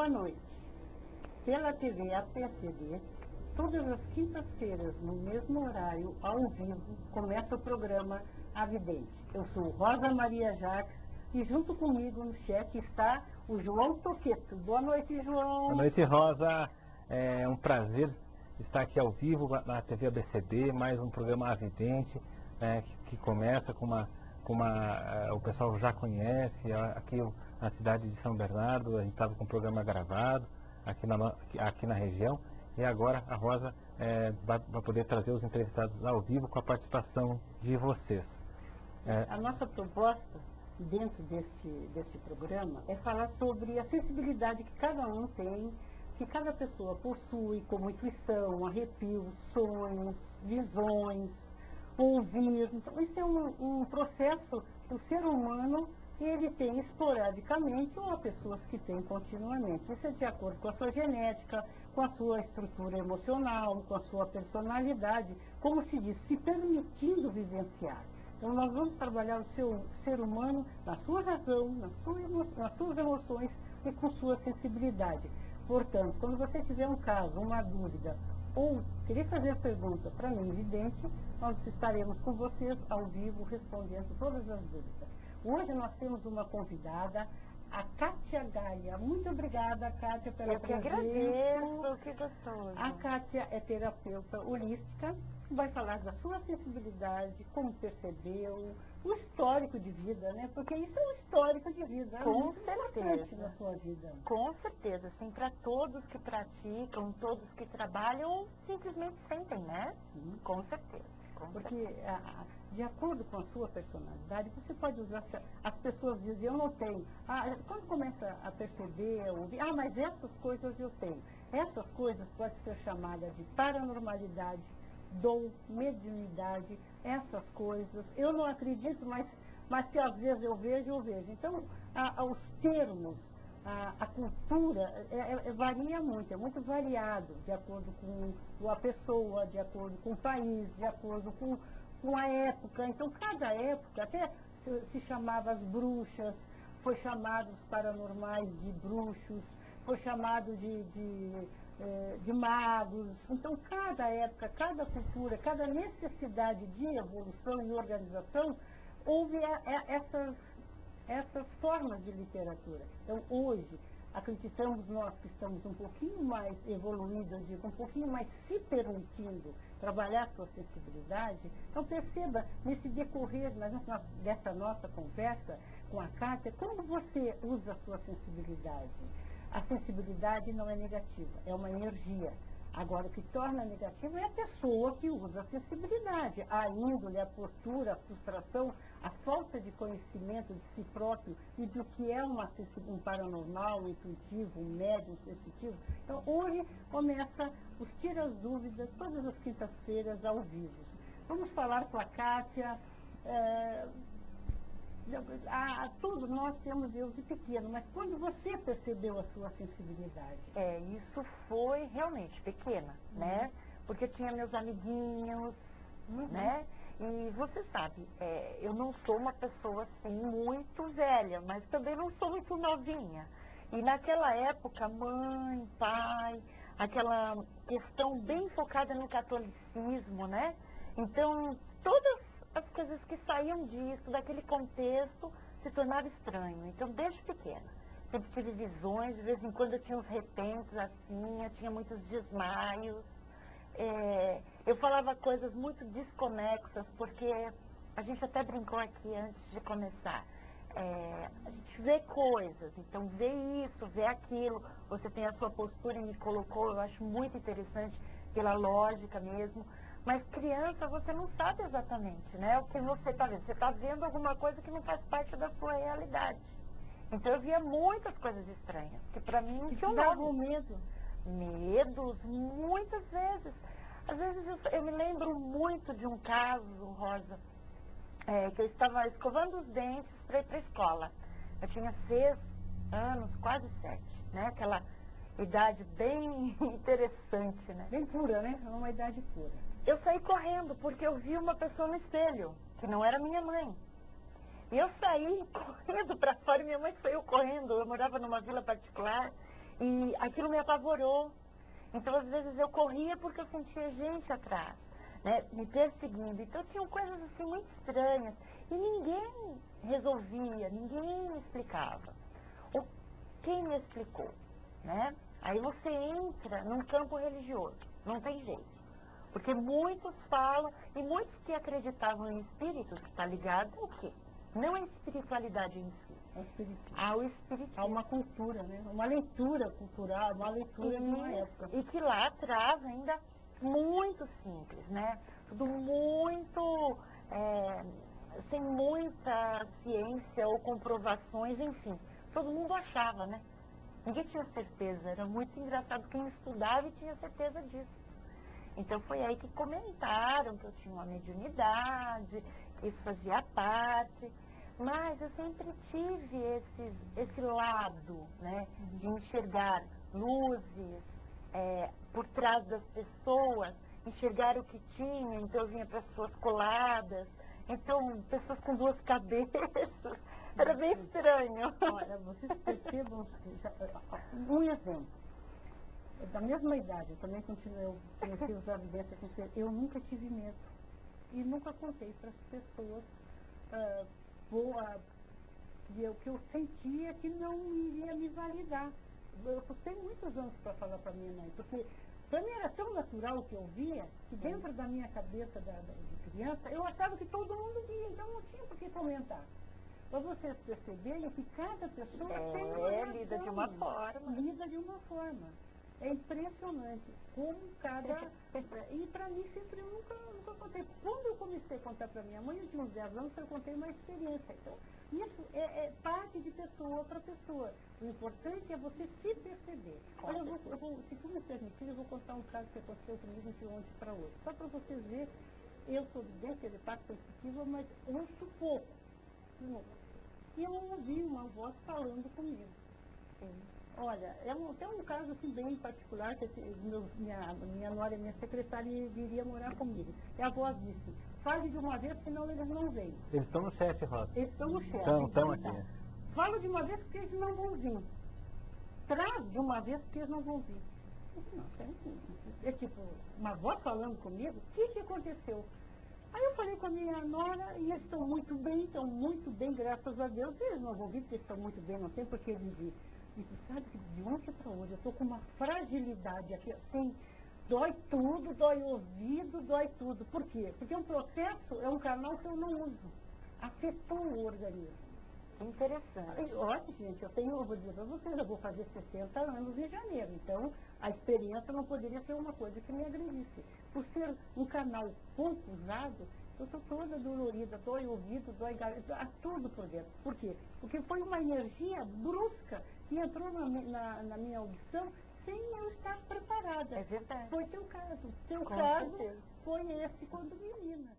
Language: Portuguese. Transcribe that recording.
boa noite. Pela TV APCD, todas as quintas-feiras, no mesmo horário, ao vivo, começa o programa A Vidente. Eu sou Rosa Maria Jacques e junto comigo no chat está o João Toqueto. Boa noite, João. Boa noite, Rosa. É um prazer estar aqui ao vivo na TV ABCD, mais um programa A Vidente, que começa o pessoal já conhece, aqui na cidade de São Bernardo, a gente estava com o programa gravado aqui na região, e agora a Rosa vai poder trazer os entrevistados ao vivo com a participação de vocês. A nossa proposta dentro deste programa é falar sobre a sensibilidade que cada um tem, que cada pessoa possui como intuição, arrepios, sonhos, visões, ouvir. Então, isso é um processo que o ser humano ele tem esporadicamente ou há pessoas que têm continuamente. Isso é de acordo com a sua genética, com a sua estrutura emocional, com a sua personalidade, como se diz, se permitindo vivenciar. Então, nós vamos trabalhar o seu ser humano na sua razão, nas suas emoções e com sua sensibilidade. Portanto, quando você tiver um caso, uma dúvida, ou querer fazer pergunta para mim, vidente, nós estaremos com vocês ao vivo respondendo todas as dúvidas. Hoje nós temos uma convidada, a Kátia Gaia. Muito obrigada, Kátia, pela presença. Eu que agradeço, que gostoso. A Kátia é terapeuta holística, vai falar da sua sensibilidade, como percebeu, o histórico de vida, né? Porque isso é um histórico de vida. Com certeza. Na sua vida. Com certeza, assim, para todos que praticam, todos que trabalham, ou simplesmente sentem, né? Com certeza. Porque, de acordo com a sua personalidade, você pode usar. As pessoas dizem, eu não tenho. Quando começa a perceber, ouvir, mas essas coisas eu tenho. Essas coisas podem ser chamadas de paranormalidade, dom, mediunidade, essas coisas. Eu não acredito, mas que às vezes eu vejo. Então, os termos, a cultura varia muito, é muito variado, de acordo com a pessoa, de acordo com o país, de acordo com a época. Então, cada época, até se chamava as bruxas, foi chamado os paranormais de bruxos, foi chamado de magos. Então, cada época, cada cultura, cada necessidade de evolução e organização, houve essas formas de literatura. Então, hoje, acreditamos nós que estamos um pouquinho mais evoluídos, um pouquinho mais se permitindo trabalhar sua sensibilidade. Então, perceba, nesse decorrer dessa nossa conversa com a Kátia, como você usa a sua sensibilidade. A sensibilidade não é negativa, é uma energia. Agora, o que torna negativo é a pessoa que usa a sensibilidade, a índole, a postura, a frustração, a falta de conhecimento de si próprio e do que é um paranormal, um intuitivo, um médium sensitivo. Então, hoje começa os Tira as Dúvidas, todas as quintas-feiras ao vivo. Vamos falar com a Kátia. Todos nós temos Deus de pequeno, mas quando você percebeu a sua sensibilidade? Isso foi realmente pequena, né? Porque tinha meus amiguinhos, né? E você sabe, eu não sou uma pessoa assim muito velha, mas também não sou muito novinha. E naquela época, mãe, pai, aquela questão bem focada no catolicismo, né? Então, todas as coisas que saíam disso, daquele contexto, se tornaram estranho. Então, desde pequena, sempre tive visões, de vez em quando eu tinha uns repentos assim, eu tinha muitos desmaios. Eu falava coisas muito desconexas, porque a gente até brincou aqui antes de começar. A gente vê coisas, então vê isso, vê aquilo, você tem a sua postura e me colocou, eu acho muito interessante, pela lógica mesmo. Mas criança, você não sabe exatamente, né? O que você está vendo. Você está vendo alguma coisa que não faz parte da sua realidade. Então eu via muitas coisas estranhas, que para mim não tinham davam medo. Medos, muitas vezes. Às vezes eu me lembro muito de um caso, Rosa, que eu estava escovando os dentes para ir para a escola. Eu tinha 6 anos, quase 7, né? Aquela idade bem interessante, né? Bem pura, né? É uma idade pura. Eu saí correndo porque eu vi uma pessoa no espelho, que não era minha mãe. E eu saí correndo para fora e minha mãe saiu correndo. Eu morava numa vila particular E aquilo me apavorou. Então, às vezes, eu corria porque eu sentia gente atrás, né, me perseguindo. Então, tinham coisas assim muito estranhas. E ninguém resolvia, ninguém me explicava. Ou quem me explicou, né? Aí você entra num campo religioso, não tem jeito. Porque muitos falam, e muitos que acreditavam em espíritos, está ligado ao quê? Não a espiritualidade em si, ao espiritismo. Há uma cultura, né? Uma leitura cultural, uma leitura de uma época. E que lá atrás ainda muito simples, né? Tudo muito, sem muita ciência ou comprovações, enfim. Todo mundo achava, né? Ninguém tinha certeza. Era muito engraçado quem estudava e tinha certeza disso. Então foi aí que comentaram que eu tinha uma mediunidade, que isso fazia parte. Mas eu sempre tive esse lado, né, de enxergar luzes por trás das pessoas, enxergar o que tinha. Então eu vinha pessoas coladas, então pessoas com duas cabeças. Era bem estranho. Olha, vocês percebam, um exemplo. Da mesma idade, eu também continuo, eu conheci os evidências com você. Eu nunca tive medo. E nunca contei para as pessoas o que eu sentia que não iria me validar. Eu custei muitos anos para falar para minha mãe, porque para mim era tão natural o que eu via, que dentro da minha cabeça de criança, eu achava que todo mundo via, então não tinha por que comentar. Para vocês perceberem que cada pessoa tem uma reação, lida de uma forma. Lida de uma forma. É impressionante como cada... E para mim sempre eu nunca contei. Quando eu comecei a contar para minha mãe, eu tinha uns 10 anos, eu contei uma experiência. Então, isso é parte de pessoa para pessoa. O importante é você se perceber. Olha, se tu me permitir, eu vou contar um caso que aconteceu comigo de ontem para hoje. Só para vocês verem, eu sou vidente, de parte sensitiva, mas ouço pouco. E eu ouvi uma voz falando comigo. Olha, tem um caso assim bem particular, que minha nora, minha secretária, iria morar comigo. E a voz disse, fale de uma vez, senão eles não vêm. Eles estão no chat, Rosa. Eles estão no chat. Estão aqui. Fala de uma vez, porque eles não vão vir. Traz de uma vez, porque eles não vão vir. Eu disse, não, é tipo, uma voz falando comigo, o que aconteceu? Aí eu falei com a minha nora, e eles estão muito bem, graças a Deus. Eles não vão vir, porque eles estão muito bem, não tem por que eles vir. E sabe que de ontem para hoje eu estou com uma fragilidade aqui, assim, dói tudo, dói ouvido, dói tudo. Por quê? Porque um processo é um canal que eu não uso. Afetou o organismo. Interessante. Olha, gente, eu vou dizer para vocês, eu vou fazer 60 anos em janeiro. Então, a experiência não poderia ser uma coisa que me agredisse. Por ser um canal pouco usado, eu estou toda dolorida, dói ouvido, dói garganta, tudo por dentro. Por quê? Porque foi uma energia brusca que entrou na minha audição sem eu estar preparada. É verdade. Foi teu caso. Teu Com caso certeza. foi esse quando menina.